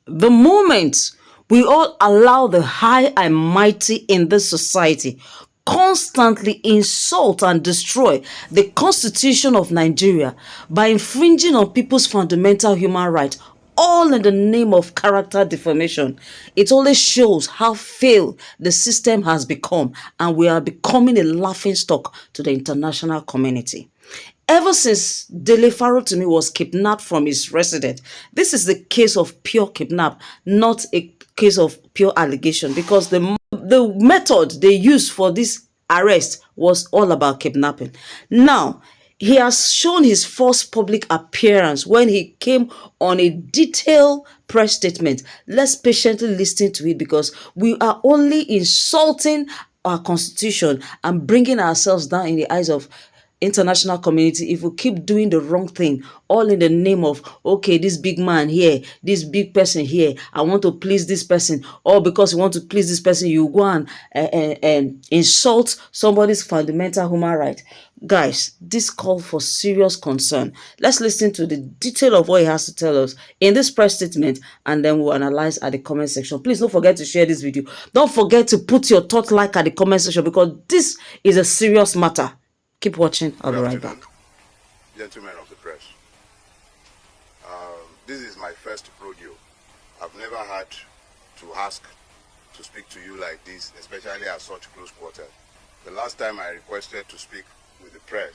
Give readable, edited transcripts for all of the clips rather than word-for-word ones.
The moment we all allow the high and mighty in this society constantly insult and destroy the Constitution of Nigeria by infringing on people's fundamental human rights, all in the name of character defamation, it only shows how failed the system has become, and we are becoming a laughing stock to the international community. Ever since Dele Farotimi was kidnapped from his residence, this is the case of pure kidnap, not a case of pure allegation, because the method they used for this arrest was all about kidnapping. Now, he has shown his first public appearance when he came on a detailed press statement. Let's patiently listen to it, because we are only insulting our constitution and bringing ourselves down in the eyes of international community if we keep doing the wrong thing, all in the name of, okay, this big man here, this big person here, I want to please this person, or because you want to please this person, you go and insult somebody's fundamental human right. Guys, this call for serious concern. Let's listen to the detail of what he has to tell us in this press statement, and then we'll analyze at the comment section. Please don't forget to share this video. Don't forget to put your thought like at the comment section, because this is a serious matter. Keep watching. I'll be right back. Gentlemen of the press, this is my first rodeo. I've never had to ask to speak to you like this, especially at such close quarters. The last time I requested to speak with the press,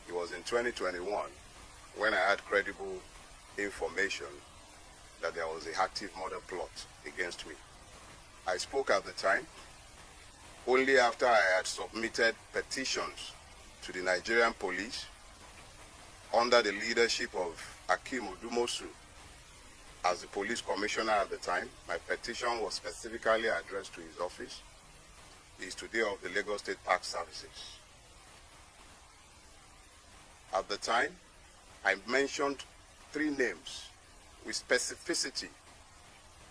it was in 2021, when I had credible information that there was an active murder plot against me. I spoke at the time only after I had submitted petitions to the Nigerian police under the leadership of Akim Odumosu as the police commissioner at the time. My petition was specifically addressed to his office. He is today of the Lagos State Park Services. At the time, I mentioned 3 names with specificity.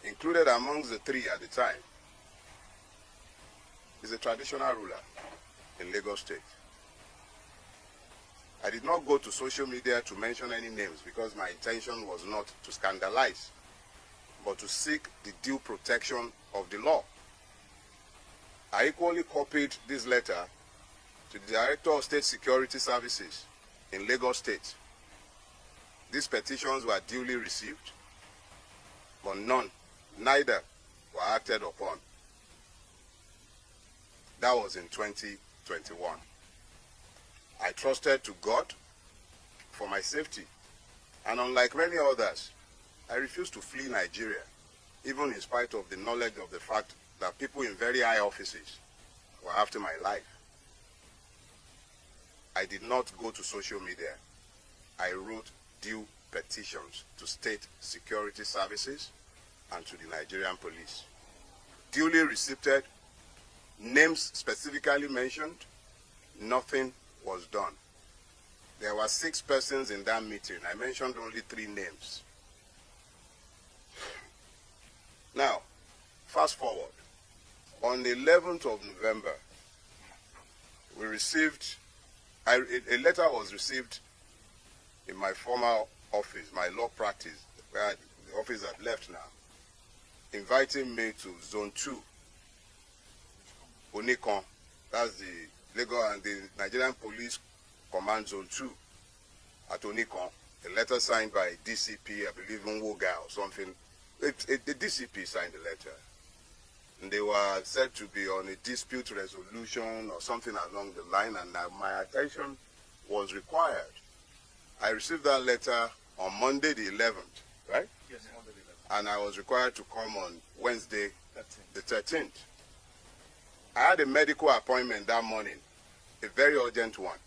Included amongst the 3 at the time is a traditional ruler in Lagos State. I did not go to social media to mention any names, because my intention was not to scandalize, but to seek the due protection of the law. I equally copied this letter to the Director of State Security Services in Lagos State. These petitions were duly received, but neither were acted upon. That was in 2021. I trusted to God for my safety, and unlike many others, I refused to flee Nigeria, even in spite of the knowledge of the fact that people in very high offices were after my life. I did not go to social media. I wrote due petitions to state security services and to the Nigerian police. Duly received, names specifically mentioned, nothing was done. There were 6 persons in that meeting. I mentioned only 3 names. Now, fast forward. On the 11th of November, we received, a letter was received in my former office, my law practice, where the office I've left now, inviting me to Zone 2, Onikon. That's the Lagos and the Nigerian Police Command Zone 2 at Onikon. A letter signed by DCP, I believe Nwoga or something. The DCP signed the letter. And they were said to be on a dispute resolution or something along the line, and my attention was required. I received that letter on Monday the 11th, right? Yes, Monday the 11th. And I was required to come on Wednesday the 13th. I had a medical appointment that morning, a very urgent one.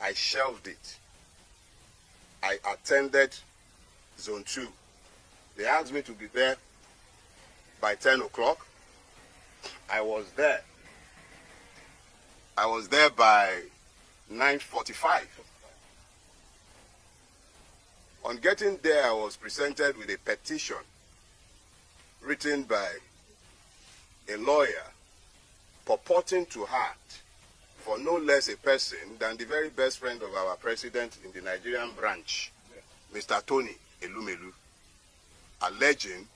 I shelved it. I attended Zone 2. They asked me to be there by 10 o'clock. I was there. I was there by 9:45. On getting there, I was presented with a petition written by a lawyer purporting to act for no less a person than the very best friend of our president in the Nigerian branch, Mr. Tony Elumelu, alleging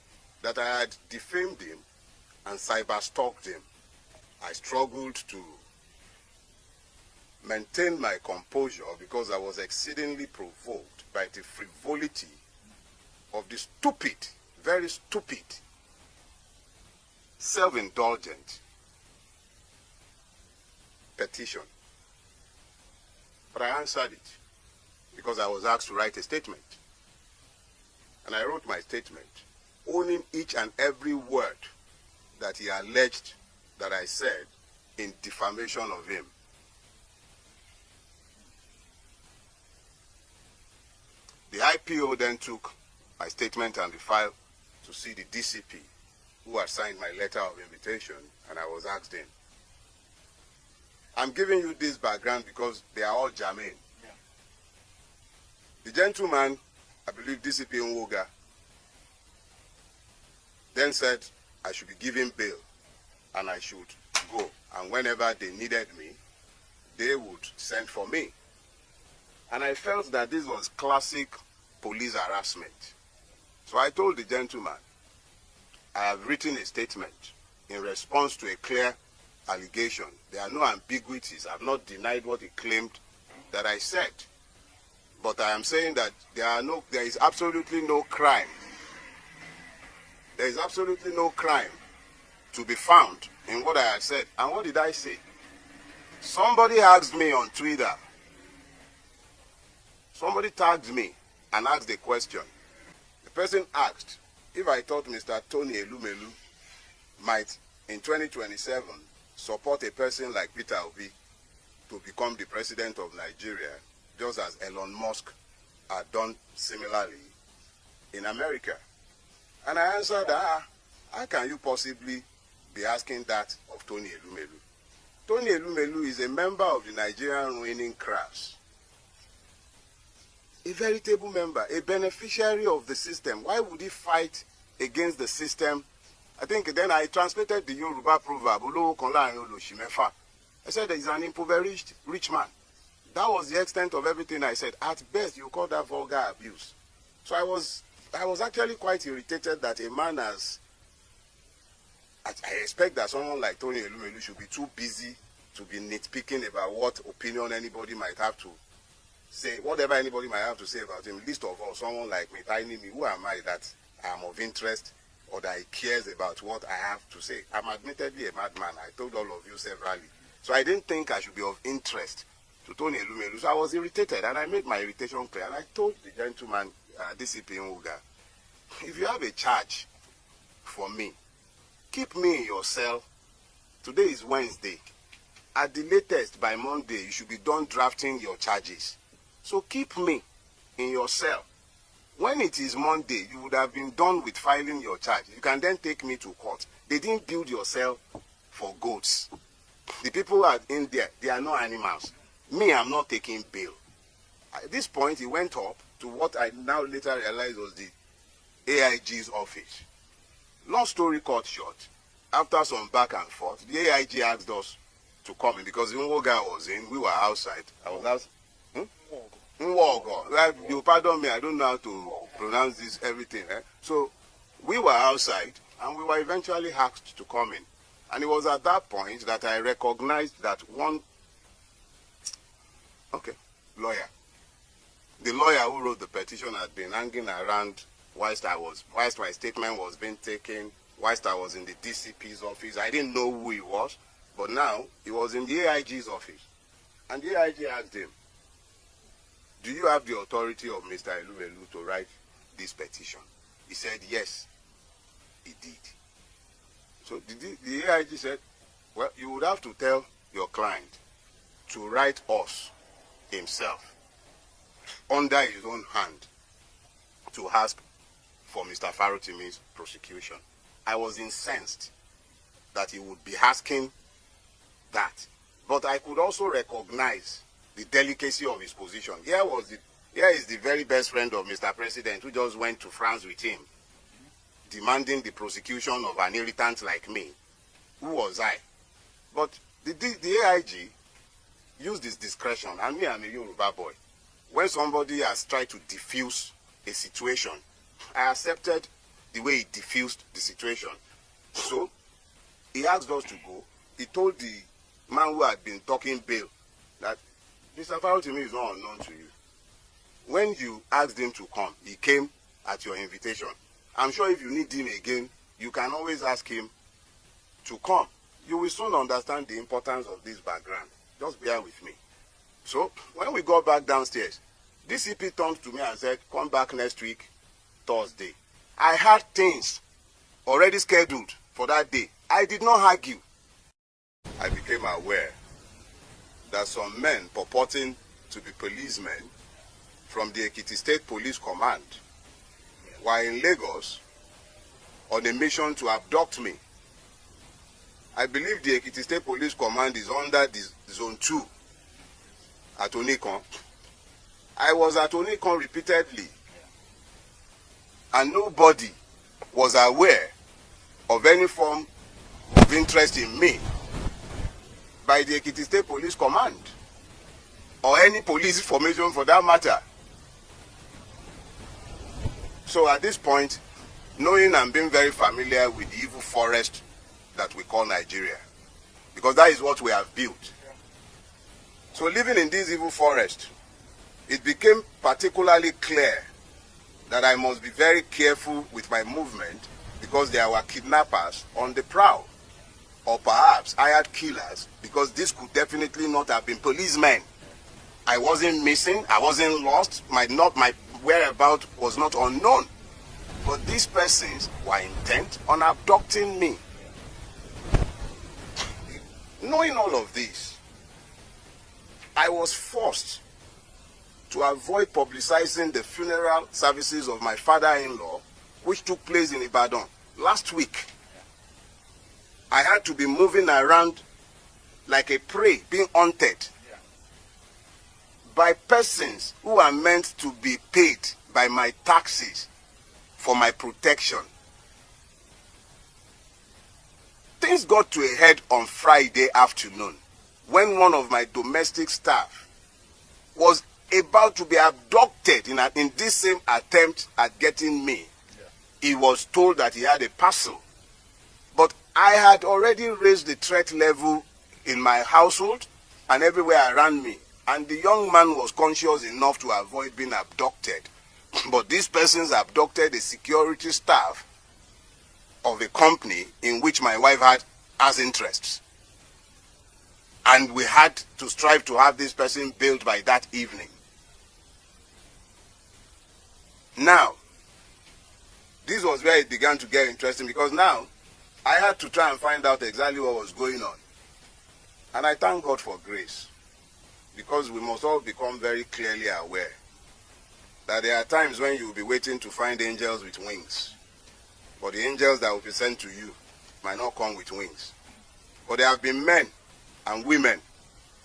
that I had defamed him and cyber-stalked him. I struggled to maintain my composure because I was exceedingly provoked by the frivolity of the stupid, very stupid, self-indulgent petition. But I answered it because I was asked to write a statement. And I wrote my statement, owning each and every word that he alleged that I said in defamation of him. The IPO then took my statement and the file to see the DCP, who had signed my letter of invitation, and I was asked in. I'm giving you this background because they are all germane. Yeah. The gentleman, I believe DCP Nwoga, then said I should be given bail and I should go. And whenever they needed me, they would send for me. And I felt that this was classic police harassment. So I told the gentleman, I have written a statement in response to a clear allegation. There are no ambiguities. I have not denied what he claimed that I said. But I am saying that there is absolutely no crime. There is absolutely no crime to be found in what I had said. And what did I say? Somebody asked me on Twitter. Somebody tagged me and asked a question. The person asked if I thought Mr. Tony Elumelu might, in 2027, support a person like Peter Obi to become the president of Nigeria, just as Elon Musk had done similarly in America. And I answered, how can you possibly be asking that of Tony Elumelu? Tony Elumelu is a member of the Nigerian ruining class. A veritable member, a beneficiary of the system. Why would he fight against the system? I think then I translated the Yoruba proverb, I said he's an impoverished rich man. That was the extent of everything I said. At best, you call that vulgar abuse. So I was actually quite irritated that a man as... I expect that someone like Tony Elumelu should be too busy to be nitpicking about what opinion anybody might have to say, whatever anybody might have to say about him. Least of all, someone like me, tiny me, who am I that I am of interest or that he cares about what I have to say? I'm admittedly a madman. I told all of you severally. So I didn't think I should be of interest to Tony Elumelu. So I was irritated, and I made my irritation clear. And I told the gentleman, DCP Nwoga, if you have a charge for me, keep me in your cell. Today is Wednesday. At the latest, by Monday, you should be done drafting your charges. So keep me in your cell. When it is Monday, you would have been done with filing your charge. You can then take me to court. They didn't build your cell for goats. The people are in there, they are not animals. Me, I'm not taking bail. At this point, he went up to what I now later realized was the AIG's office. Long story cut short, after some back and forth, the AIG asked us to come in because Nwoga was in, we were outside. I was outside. Nwogo. You pardon me, I don't know how to pronounce this, everything. So we were outside and we were eventually asked to come in. And it was at that point that I recognized that one lawyer. The lawyer who wrote the petition had been hanging around whilst my statement was being taken, whilst I was in the DCP's office. I didn't know who he was, but now he was in the AIG's office. And the AIG asked him, do you have the authority of Mr. Elumelu to write this petition? He said, yes, he did. So the AIG said, well, you would have to tell your client to write us himself under his own hand to ask for Mr. Farotimi's prosecution. I was incensed that he would be asking that. But I could also recognize the delicacy of his position. Here is the very best friend of Mr. President who just went to France with him, demanding the prosecution of an irritant like me. Who was I? But the AIG used his discretion, and me, I'm a Yoruba boy. When somebody has tried to diffuse a situation, I accepted the way he diffused the situation. So he asked us to go. He told the man who had been talking bail that Mr. Farotimi is not unknown to you. When you asked him to come, he came at your invitation. I'm sure if you need him again, you can always ask him to come. You will soon understand the importance of this background. Just bear with me. So when we got back downstairs, DCP turned to me and said, come back next week, Thursday. I had things already scheduled for that day. I did not argue. I became aware that some men purporting to be policemen from the Ekiti State Police Command were in Lagos on a mission to abduct me. I believe the Ekiti State Police Command is under the Zone 2 at Onikon. I was at Onikon repeatedly, and nobody was aware of any form of interest in me by the Ekiti State Police Command, or any police formation for that matter. So at this point, knowing and being very familiar with the evil forest that we call Nigeria, because that is what we have built. So living in this evil forest, it became particularly clear that I must be very careful with my movement because there were kidnappers on the prowl, or perhaps hired killers, because this could definitely not have been policemen. I wasn't missing, I wasn't lost, my whereabouts was not unknown. But these persons were intent on abducting me. Knowing all of this, I was forced to avoid publicizing the funeral services of my father-in-law, which took place in Ibadan last week. I had to be moving around like a prey, being hunted by persons who are meant to be paid by my taxes for my protection. Things got to a head on Friday afternoon when one of my domestic staff was about to be abducted in this same attempt at getting me. He was told that he had a parcel. But I had already raised the threat level in my household and everywhere around me. And the young man was conscious enough to avoid being abducted. But these persons abducted the security staff of a company in which my wife had as interests. And we had to strive to have this person bailed by that evening. Now, this was where it began to get interesting, because now I had to try and find out exactly what was going on. And I thank God for grace, because we must all become very clearly aware that there are times when you will be waiting to find angels with wings. But the angels that will be sent to you might not come with wings. But there have been men and women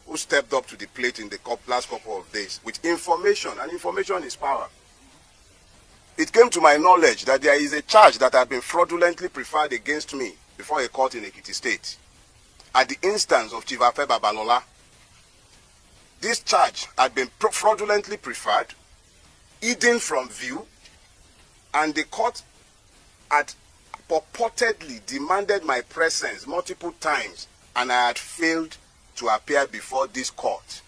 who stepped up to the plate in the last couple of days with information, and information is power. It came to my knowledge that there is a charge that had been fraudulently preferred against me before a court in Ekiti State at the instance of Chief Afe Babalola. This charge had been fraudulently preferred, hidden from view, and the court had purportedly demanded my presence multiple times, and I had failed to appear before this court.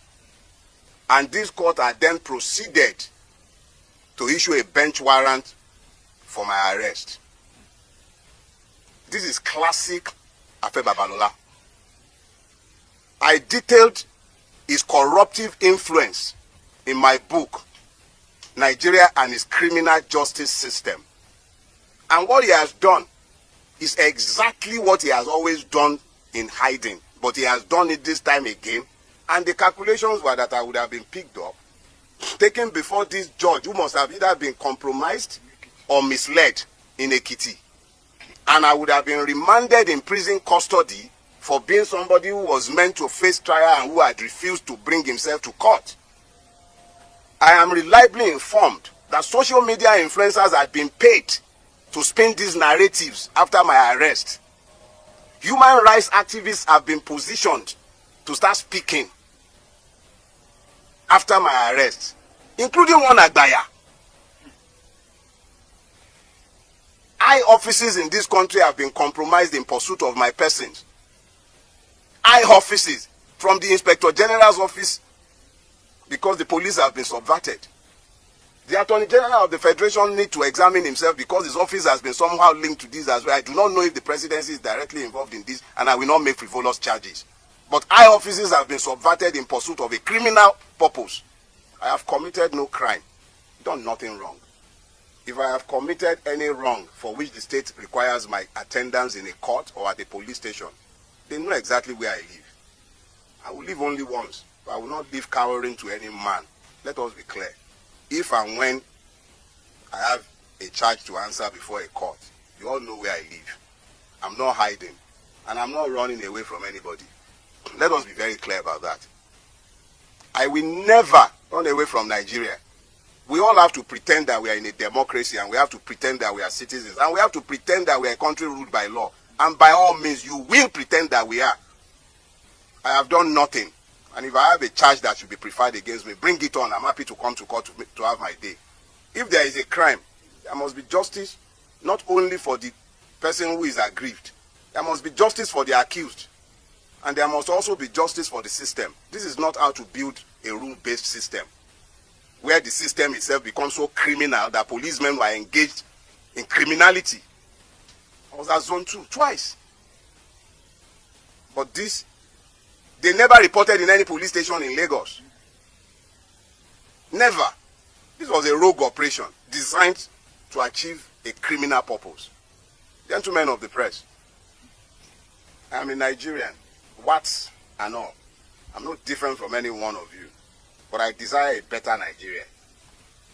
And this court had then proceeded to issue a bench warrant for my arrest. This is classic Afe Babalola. I detailed his corruptive influence in my book, Nigeria and its Criminal Justice System. And what he has done is exactly what he has always done in hiding. But he has done it this time again. And the calculations were that I would have been picked up, taken before this judge, who must have either been compromised or misled in Ekiti. And I would have been remanded in prison custody for being somebody who was meant to face trial and who had refused to bring himself to court. I am reliably informed that social media influencers had been paid to spin these narratives after my arrest. Human rights activists have been positioned to start speaking after my arrest, including one Agbaya. High offices in this country have been compromised in pursuit of my persons. High offices, from the Inspector General's office, because the police have been subverted. The Attorney General of the Federation needs to examine himself because his office has been somehow linked to this as well. I do not know if the presidency is directly involved in this, and I will not make frivolous charges. But high offices have been subverted in pursuit of a criminal purpose. I have committed no crime, done nothing wrong. If I have committed any wrong for which the state requires my attendance in a court or at a police station, they know exactly where I live. I will live only once, but I will not live cowering to any man. Let us be clear. If and when I have a charge to answer before a court, you all know where I live. I'm not hiding, and I'm not running away from anybody. Let us be very clear about that. I will never run away from Nigeria. We all have to pretend that we are in a democracy, and we have to pretend that we are citizens, and we have to pretend that we are a country ruled by law. And by all means, you will pretend that we are. I have done nothing. And if I have a charge that should be preferred against me, bring it on. I'm happy to come to court to have my day. If there is a crime, there must be justice, not only for the person who is aggrieved. There must be justice for the accused. And there must also be justice for the system. This is not how to build a rule-based system, where the system itself becomes so criminal that policemen were engaged in criminality. I was at Zone 2 twice. But this, they never reported in any police station in Lagos. Never. This was a rogue operation designed to achieve a criminal purpose. Gentlemen of the press, I am a Nigerian, whats and all. I'm not different from any one of you, but I desire a better Nigeria.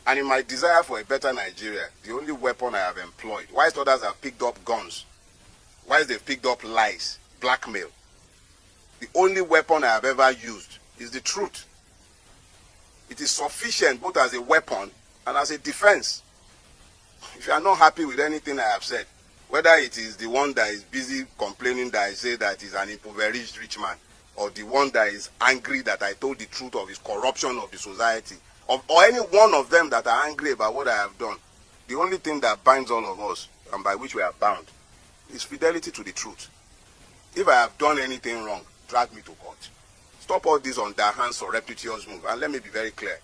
And in my desire for a better Nigeria, the only weapon I have employed, whilst others have picked up guns, whilst they've picked up lies, blackmail, the only weapon I have ever used is the truth. It is sufficient both as a weapon and as a defense. If you are not happy with anything I have said, whether it is the one that is busy complaining that I say that he's an impoverished rich man, or the one that is angry that I told the truth of his corruption of the society, or any one of them that are angry about what I have done, the only thing that binds all of us, and by which we are bound, is fidelity to the truth. If I have done anything wrong, drag me to court. Stop all this underhand surreptitious move, and let me be very clear.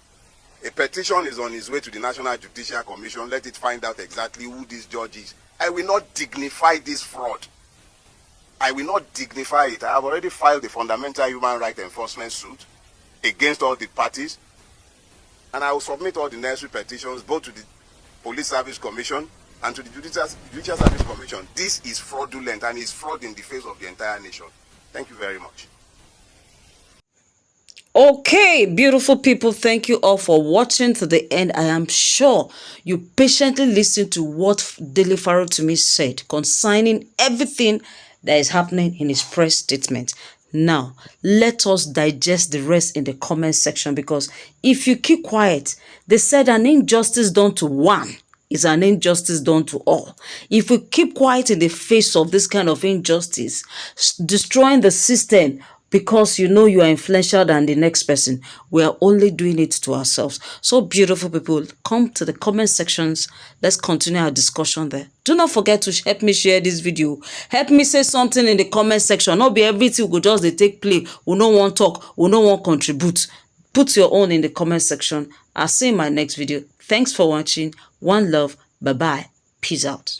A petition is on its way to the National Judicial Commission. Let it find out exactly who this judge is. I will not dignify this fraud. I will not dignify it. I have already filed a fundamental human rights enforcement suit against all the parties, and I will submit all the necessary petitions both to the Police Service Commission and to the Judicial Service Commission. This is fraudulent and is fraud in the face of the entire nation. Thank you very much. Okay, beautiful people, thank you all for watching to the end. I am sure you patiently listened to what Dele Farotimi said concerning everything that is happening in his press statement. Now, let us digest the rest in the comment section, because if you keep quiet, they said an injustice done to one is an injustice done to all. If we keep quiet in the face of this kind of injustice, destroying the system, because you know you are influential than the next person, we are only doing it to ourselves. So beautiful people, come to the comment sections. Let's continue our discussion there. Do not forget to help me share this video. Help me say something in the comment section. Not be everything will just they take play. We no want talk. We no want contribute. Put your own in the comment section. I'll see you in my next video. Thanks for watching. One love. Bye-bye. Peace out.